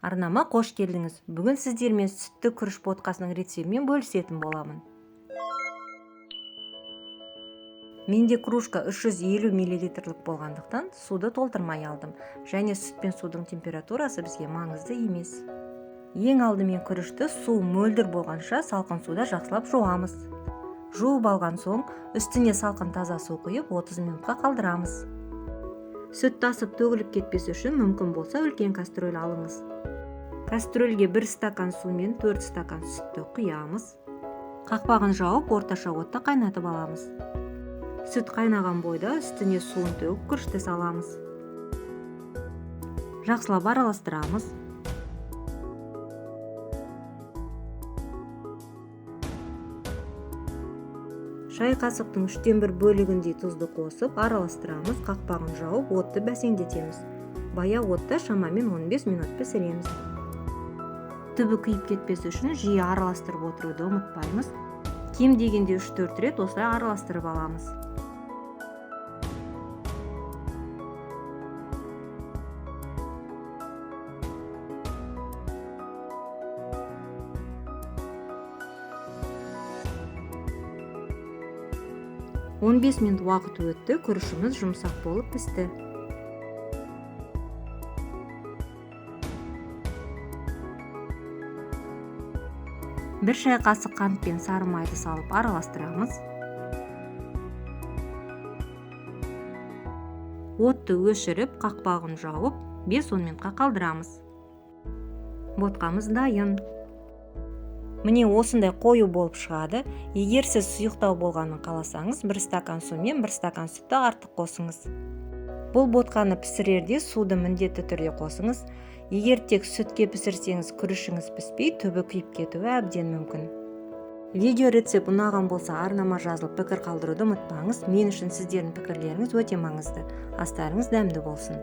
Арнама қош келдіңіз. Бүгін сіздермен сүтті күріш ботқасының рецептімен бөлісетін боламын. Менде кружка 350 мл болғандықтан суды толтырмай алдым. Және сүт пен судың температурасы бізге маңызды емес. Ең алдымен күрішті су мөлдір болғанша салқын суда жақсылап жуамыз. Жуып алған соң үстіне салқын таза су құйып 30 минутқа қалдырамыз. Сүт тасып төгіліп кетпес үшін мүмкін болса үлкен кастрөль алыңыз. Кастрөлге 1 стакан су мен 4 стакан сүтті құямыз. Қақпағын жауып орташа отта қайнатып аламыз. Сүт қайнаған бойда үстіне суын төгіп күрішті саламыз. Жақсылап араластырамыз. Шай қасықтың 3/1 бөлігіндей тұзды қосып араластырамыз. Қақпағын жауып отты бәсеңдетеміз. Баяу отта шамамен 15 минут пісіреміз. Түбі күйіп кетпес үшін жиі араластырып отыруды ұмытпаймыз. Кем дегенде 3-4 рет осылай араластырып аламыз. Он 15 минут уақыт өтті, күрішіміз жұмсақ болып пісті. Бір шай қасық қант пен сары майды салып араластырамыз. Отты өшіріп, қақпағын жауып, 5-10 минутқа қалдырамыз. Ботқамыз дайын. Міне осындай қою болып шығады. Егер сіз сұйықтау болғанын қаласаңыз, 1 стакан су мен 1 стакан сүтті артық қосыңыз. Бұл ботқаны пісірерде суды міндетті түрде қосыңыз. Егер тек сүтке пісірсеңіз, күрішіңіз піспей, түбі күйіп кетуі әбден мүмкін. Видео рецепт ұнаған болса, арнама жазылып пікір қалдыруды ұмытпаңыз. Мен үшін сіздердің пікірлеріңіз өте маңызды. Астарыңыз дәмді болсын.